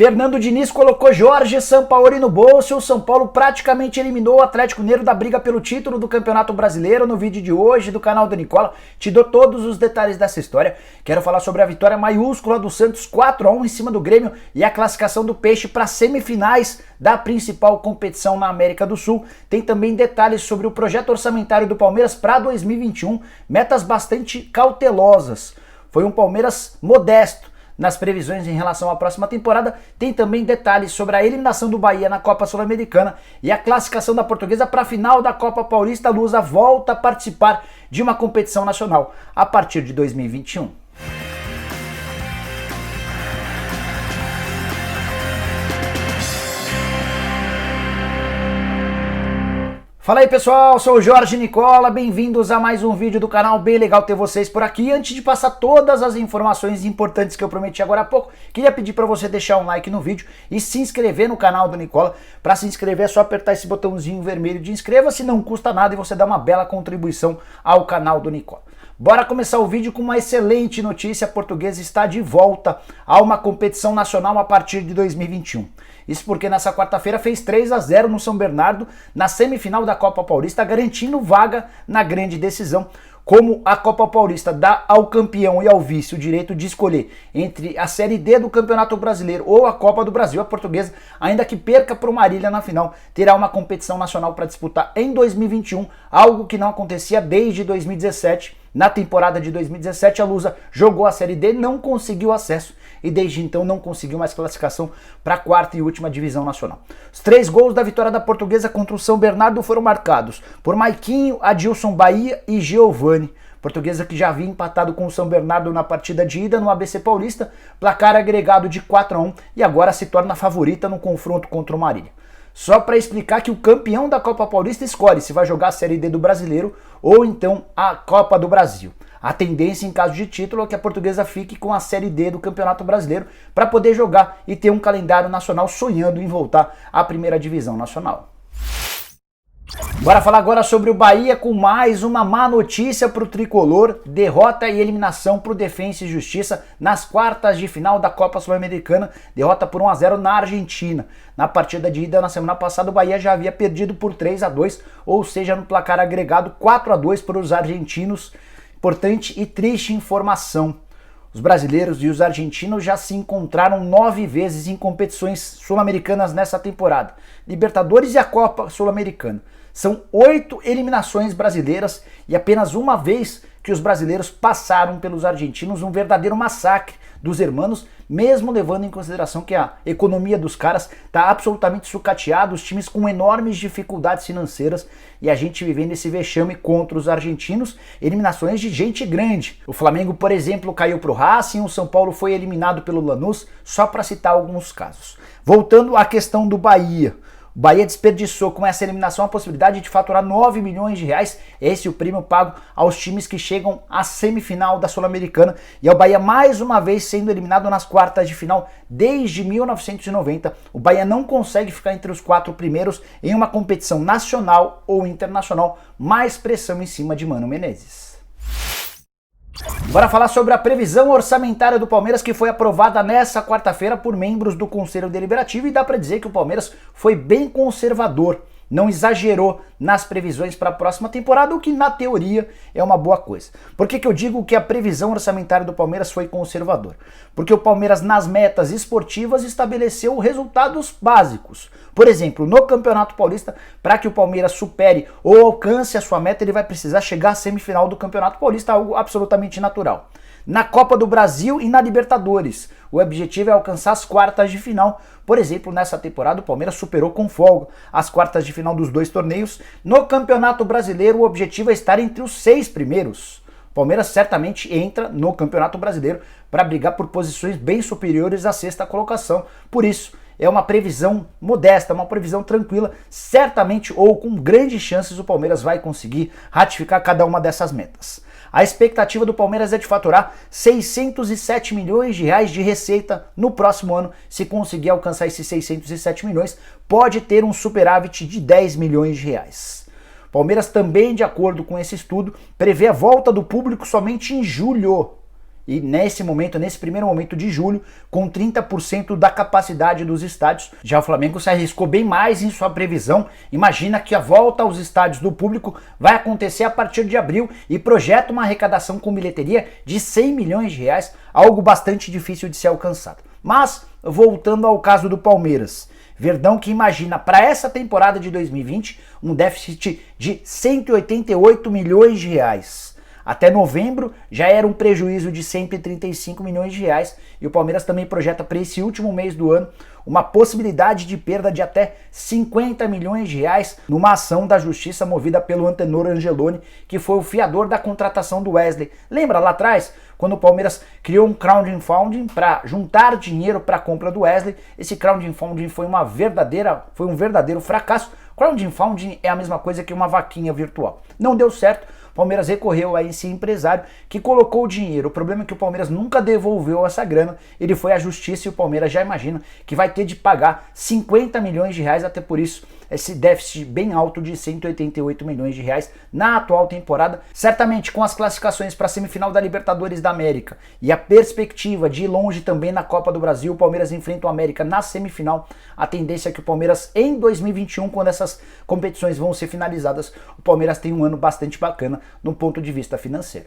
Fernando Diniz colocou Jorge Sampaoli no bolso e o São Paulo praticamente eliminou o Atlético Mineiro da briga pelo título do Campeonato Brasileiro. No vídeo de hoje do canal do Nicola, te dou todos os detalhes dessa história. Quero falar sobre a vitória maiúscula do Santos 4-1 em cima do Grêmio e a classificação do Peixe para semifinais da principal competição na América do Sul. Tem também detalhes sobre o projeto orçamentário do Palmeiras para 2021, metas bastante cautelosas. Foi um Palmeiras modesto nas previsões em relação à próxima temporada. Tem também detalhes sobre a eliminação do Bahia na Copa Sul-Americana e a classificação da Portuguesa para a final da Copa Paulista. A Lusa volta a participar de uma competição nacional a partir de 2021. Fala aí pessoal, sou o Jorge Nicola, bem-vindos a mais um vídeo do canal, bem legal ter vocês por aqui. Antes de passar todas as informações importantes que eu prometi agora há pouco, queria pedir para você deixar um like no vídeo e se inscrever no canal do Nicola. Para se inscrever é só apertar esse botãozinho vermelho de inscreva-se, não custa nada e você dá uma bela contribuição ao canal do Nicola. Bora começar o vídeo com uma excelente notícia. A Portuguesa está de volta a uma competição nacional a partir de 2021. Isso porque nessa quarta-feira fez 3-0 no São Bernardo na semifinal da Copa Paulista, garantindo vaga na grande decisão. Como a Copa Paulista dá ao campeão e ao vice o direito de escolher entre a Série D do Campeonato Brasileiro ou a Copa do Brasil, a Portuguesa, ainda que perca para o Marília na final, terá uma competição nacional para disputar em 2021, algo que não acontecia desde 2017. Na temporada de 2017, a Lusa jogou a Série D, não conseguiu acesso e desde então não conseguiu mais classificação para a quarta e última divisão nacional. Os 3 gols da vitória da Portuguesa contra o São Bernardo foram marcados por Maiquinho, Adilson Bahia e Giovani. Portuguesa que já havia empatado com o São Bernardo na partida de ida no ABC Paulista, placar agregado de 4-1 e agora se torna favorita no confronto contra o Marília. Só para explicar que o campeão da Copa Paulista escolhe se vai jogar a Série D do Brasileiro ou então a Copa do Brasil. A tendência em caso de título é que a Portuguesa fique com a Série D do Campeonato Brasileiro para poder jogar e ter um calendário nacional sonhando em voltar à primeira divisão nacional. Bora falar agora sobre o Bahia com mais uma má notícia para o tricolor: derrota e eliminação para o Defensa e Justiça nas quartas de final da Copa Sul-Americana, derrota por 1-0 na Argentina. Na partida de ida na semana passada o Bahia já havia perdido por 3-2, ou seja, no placar agregado 4-2 para os argentinos. Importante e triste informação: os brasileiros e os argentinos já se encontraram 9 vezes em competições sul-americanas nessa temporada, Libertadores e a Copa Sul-Americana. São 8 eliminações brasileiras e apenas uma vez que os brasileiros passaram pelos argentinos, um verdadeiro massacre dos hermanos, mesmo levando em consideração que a economia dos caras está absolutamente sucateada, os times com enormes dificuldades financeiras e a gente vivendo esse vexame contra os argentinos, eliminações de gente grande. O Flamengo, por exemplo, caiu para o Racing, o São Paulo foi eliminado pelo Lanús, só para citar alguns casos. Voltando à questão do Bahia. O Bahia desperdiçou com essa eliminação a possibilidade de faturar 9 milhões de reais. Esse é o prêmio pago aos times que chegam à semifinal da Sul-Americana. E é o Bahia mais uma vez sendo eliminado nas quartas de final desde 1990. O Bahia não consegue ficar entre os 4 primeiros em uma competição nacional ou internacional. Mais pressão em cima de Mano Menezes. Bora falar sobre a previsão orçamentária do Palmeiras, que foi aprovada nessa quarta-feira por membros do Conselho Deliberativo, e dá para dizer que o Palmeiras foi bem conservador, não exagerou nas previsões para a próxima temporada, o que na teoria é uma boa coisa. Por que eu digo que a previsão orçamentária do Palmeiras foi conservador? Porque o Palmeiras nas metas esportivas estabeleceu resultados básicos. Por exemplo, no Campeonato Paulista, para que o Palmeiras supere ou alcance a sua meta, ele vai precisar chegar à semifinal do Campeonato Paulista, algo absolutamente natural. Na Copa do Brasil e na Libertadores, o objetivo é alcançar as quartas de final. Por exemplo, nessa temporada o Palmeiras superou com folga as quartas de final dos 2 torneios. No Campeonato Brasileiro o objetivo é estar entre os 6 primeiros. O Palmeiras certamente entra no Campeonato Brasileiro para brigar por posições bem superiores à 6ª colocação. Por isso, é uma previsão modesta, uma previsão tranquila. Certamente ou com grandes chances o Palmeiras vai conseguir ratificar cada uma dessas metas. A expectativa do Palmeiras é de faturar 607 milhões de reais de receita no próximo ano. Se conseguir alcançar esses 607 milhões, pode ter um superávit de 10 milhões de reais. Palmeiras também, de acordo com esse estudo, prevê a volta do público somente em julho. e nesse primeiro momento de julho, com 30% da capacidade dos estádios. Já o Flamengo se arriscou bem mais em sua previsão, imagina que a volta aos estádios do público vai acontecer a partir de abril e projeta uma arrecadação com bilheteria de 100 milhões de reais, algo bastante difícil de ser alcançado. Mas, voltando ao caso do Palmeiras, Verdão que imagina para essa temporada de 2020 um déficit de 188 milhões de reais. Até novembro já era um prejuízo de 135 milhões de reais e o Palmeiras também projeta para esse último mês do ano uma possibilidade de perda de até 50 milhões de reais numa ação da justiça movida pelo Antenor Angeloni, que foi o fiador da contratação do Wesley. Lembra lá atrás, quando o Palmeiras criou um crowdfunding para juntar dinheiro para a compra do Wesley? Esse crowdfunding foi um verdadeiro fracasso. Crowdfunding é a mesma coisa que uma vaquinha virtual. Não deu certo. O Palmeiras recorreu a esse empresário que colocou o dinheiro. O problema é que o Palmeiras nunca devolveu essa grana. Ele foi à justiça e o Palmeiras já imagina que vai ter de pagar 50 milhões de reais, até por isso esse déficit bem alto de 188 milhões de reais na atual temporada. Certamente com as classificações para a semifinal da Libertadores da América e a perspectiva de ir longe também na Copa do Brasil, o Palmeiras enfrenta o América na semifinal. A tendência é que o Palmeiras em 2021, quando essas competições vão ser finalizadas, o Palmeiras tem um ano bastante bacana no ponto de vista financeiro.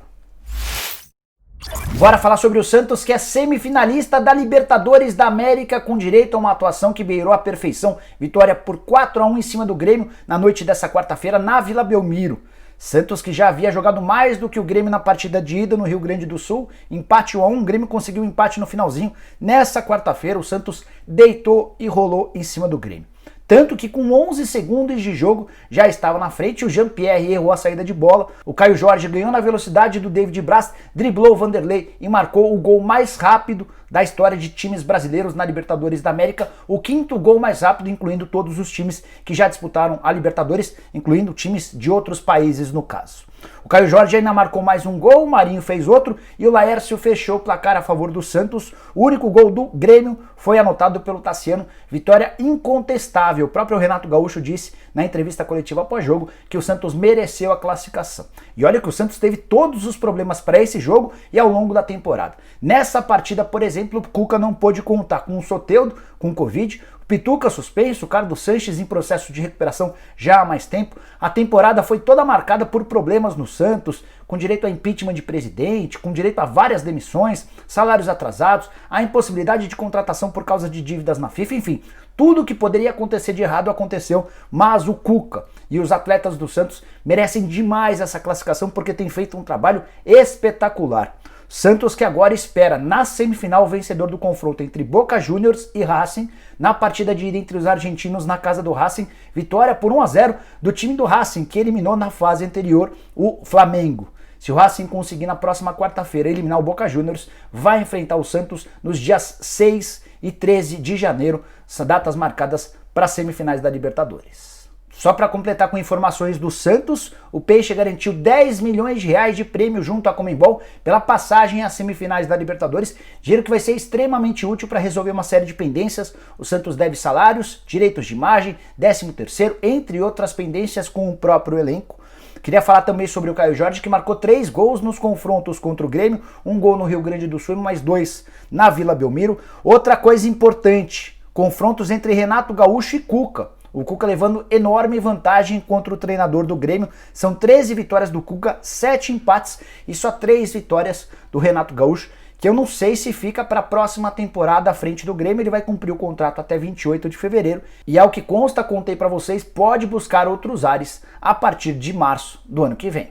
Bora falar sobre o Santos, que é semifinalista da Libertadores da América, com direito a uma atuação que beirou a perfeição. Vitória por 4-1 em cima do Grêmio na noite dessa quarta-feira na Vila Belmiro. Santos, que já havia jogado mais do que o Grêmio na partida de ida no Rio Grande do Sul, empate 1-1, o Grêmio conseguiu um empate no finalzinho. Nessa quarta-feira o Santos deitou e rolou em cima do Grêmio. Tanto que com 11 segundos de jogo já estava na frente, o Jean-Pierre errou a saída de bola, o Caio Jorge ganhou na velocidade do David Braz, driblou o Vanderlei e marcou o gol mais rápido da história de times brasileiros na Libertadores da América, o quinto gol mais rápido, incluindo todos os times que já disputaram a Libertadores, incluindo times de outros países no caso. O Caio Jorge ainda marcou mais um gol, o Marinho fez outro e o Laércio fechou o placar a favor do Santos. O único gol do Grêmio foi anotado pelo Tassiano, vitória incontestável. O próprio Renato Gaúcho disse na entrevista coletiva após jogo que o Santos mereceu a classificação. E olha que o Santos teve todos os problemas para esse jogo e ao longo da temporada. Nessa partida, por exemplo, o Cuca não pôde contar com o Soteldo, com Covid, o Pituca suspenso, o Carlos Sanches em processo de recuperação já há mais tempo. A temporada foi toda marcada por problemas no Santos, com direito a impeachment de presidente, com direito a várias demissões, salários atrasados, a impossibilidade de contratação por causa de dívidas na FIFA, enfim, tudo que poderia acontecer de errado aconteceu, mas o Cuca e os atletas do Santos merecem demais essa classificação porque tem feito um trabalho espetacular. Santos que agora espera na semifinal o vencedor do confronto entre Boca Juniors e Racing, na partida de ida entre os argentinos na casa do Racing, vitória por 1-0 do time do Racing, que eliminou na fase anterior o Flamengo. Se o Racing conseguir na próxima quarta-feira eliminar o Boca Juniors, vai enfrentar o Santos nos dias 6 e 13 de janeiro, datas marcadas para as semifinais da Libertadores. Só para completar com informações do Santos, o Peixe garantiu 10 milhões de reais de prêmio junto à Conmebol pela passagem às semifinais da Libertadores, dinheiro que vai ser extremamente útil para resolver uma série de pendências. O Santos deve salários, direitos de imagem, 13º, entre outras pendências com o próprio elenco. Queria falar também sobre o Caio Jorge, que marcou 3 gols nos confrontos contra o Grêmio, 1 gol no Rio Grande do Sul e mais 2 na Vila Belmiro. Outra coisa importante, confrontos entre Renato Gaúcho e Cuca. O Cuca levando enorme vantagem contra o treinador do Grêmio. São 13 vitórias do Cuca, 7 empates e só 3 vitórias do Renato Gaúcho, que eu não sei se fica para a próxima temporada à frente do Grêmio. Ele vai cumprir o contrato até 28 de fevereiro e, ao que consta, contei para vocês, pode buscar outros ares a partir de março do ano que vem.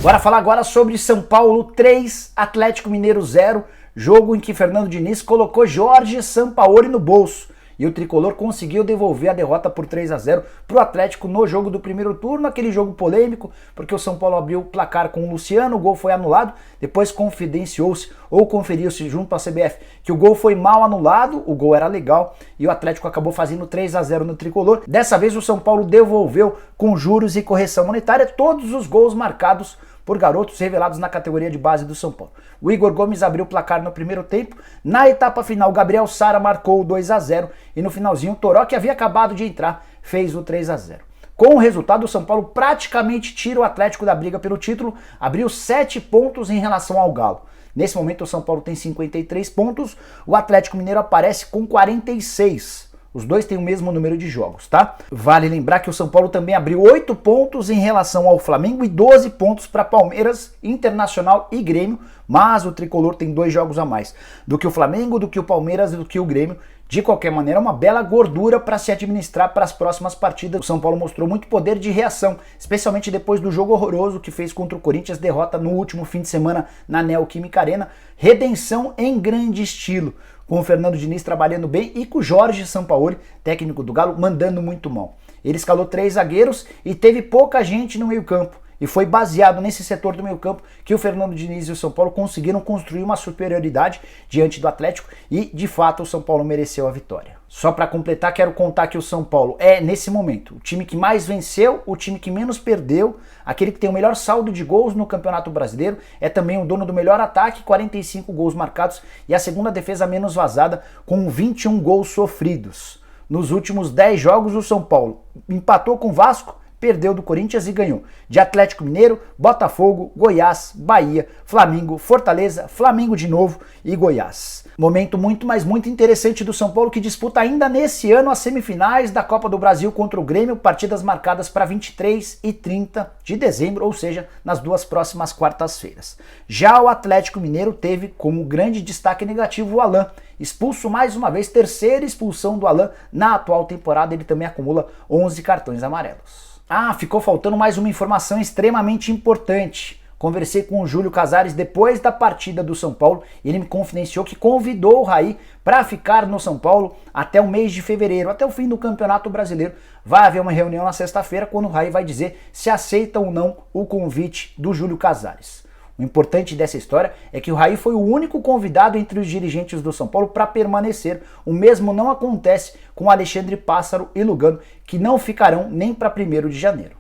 Bora falar agora sobre São Paulo 3, Atlético Mineiro 0, jogo em que Fernando Diniz colocou Jorge Sampaoli no bolso. E o tricolor conseguiu devolver a derrota por 3-0 para o Atlético no jogo do primeiro turno, aquele jogo polêmico, porque o São Paulo abriu o placar com o Luciano, o gol foi anulado, depois confidenciou-se ou conferiu-se junto à CBF que o gol foi mal anulado, o gol era legal e o Atlético acabou fazendo 3-0 no tricolor. Dessa vez o São Paulo devolveu com juros e correção monetária todos os gols marcados por garotos revelados na categoria de base do São Paulo. O Igor Gomes abriu o placar no primeiro tempo. Na etapa final, Gabriel Sara marcou o 2-0 e no finalzinho o Toró, que havia acabado de entrar, fez o 3-0. Com o resultado, o São Paulo praticamente tira o Atlético da briga pelo título, abriu 7 pontos em relação ao Galo. Nesse momento o São Paulo tem 53 pontos, o Atlético Mineiro aparece com 46. Os dois têm o mesmo número de jogos, tá? Vale lembrar que o São Paulo também abriu 8 pontos em relação ao Flamengo e 12 pontos para Palmeiras, Internacional e Grêmio, mas o Tricolor tem 2 jogos a mais do que o Flamengo, do que o Palmeiras e do que o Grêmio. De qualquer maneira, uma bela gordura para se administrar para as próximas partidas. O São Paulo mostrou muito poder de reação, especialmente depois do jogo horroroso que fez contra o Corinthians, derrota no último fim de semana na Neoquímica Arena. Redenção em grande estilo, com o Fernando Diniz trabalhando bem e com o Jorge Sampaoli, técnico do Galo, mandando muito mal. Ele escalou 3 zagueiros e teve pouca gente no meio-campo. E foi baseado nesse setor do meio-campo que o Fernando Diniz e o São Paulo conseguiram construir uma superioridade diante do Atlético e, de fato, o São Paulo mereceu a vitória. Só para completar, quero contar que o São Paulo é, nesse momento, o time que mais venceu, o time que menos perdeu, aquele que tem o melhor saldo de gols no Campeonato Brasileiro, é também o dono do melhor ataque, 45 gols marcados, e a segunda defesa menos vazada, com 21 gols sofridos. Nos últimos 10 jogos, o São Paulo empatou com o Vasco, perdeu do Corinthians e ganhou de Atlético Mineiro, Botafogo, Goiás, Bahia, Flamengo, Fortaleza, Flamengo de novo e Goiás. Momento muito, mas muito interessante do São Paulo, que disputa ainda nesse ano as semifinais da Copa do Brasil contra o Grêmio, partidas marcadas para 23 e 30 de dezembro, ou seja, nas 2 próximas quartas-feiras. Já o Atlético Mineiro teve como grande destaque negativo o Alan, expulso mais uma vez, 3ª expulsão do Alan na atual temporada, ele também acumula 11 cartões amarelos. Ah, ficou faltando mais uma informação extremamente importante. Conversei com o Júlio Casares depois da partida do São Paulo e ele me confidenciou que convidou o Raí para ficar no São Paulo até o mês de fevereiro, até o fim do Campeonato Brasileiro. Vai haver uma reunião na sexta-feira quando o Raí vai dizer se aceita ou não o convite do Júlio Casares. O importante dessa história é que o Raí foi o único convidado entre os dirigentes do São Paulo para permanecer. O mesmo não acontece com Alexandre Pássaro e Lugano, que não ficarão nem para 1º de janeiro.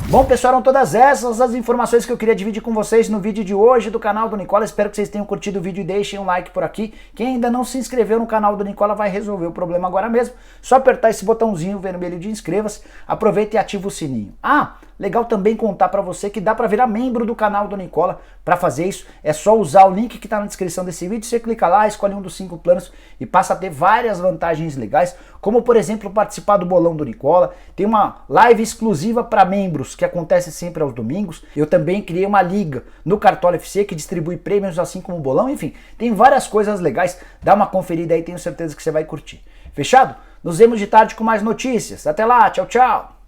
Bom, pessoal, eram todas essas as informações que eu queria dividir com vocês no vídeo de hoje do canal do Nicola. Espero que vocês tenham curtido o vídeo e deixem um like por aqui. Quem ainda não se inscreveu no canal do Nicola vai resolver o problema agora mesmo. Só apertar esse botãozinho vermelho de inscreva-se, aproveita e ativa o sininho. Ah, legal também contar para você que dá para virar membro do canal do Nicola. Para fazer isso é só usar o link que está na descrição desse vídeo. Você clica lá, escolhe um dos 5 planos e passa a ter várias vantagens legais, como por exemplo participar do bolão do Nicola. Tem uma live exclusiva para membros que acontece sempre aos domingos. Eu também criei uma liga no Cartola FC que distribui prêmios assim como o bolão. Enfim, tem várias coisas legais. Dá uma conferida aí, tenho certeza que você vai curtir. Fechado? Nos vemos de tarde com mais notícias. Até lá, tchau, tchau!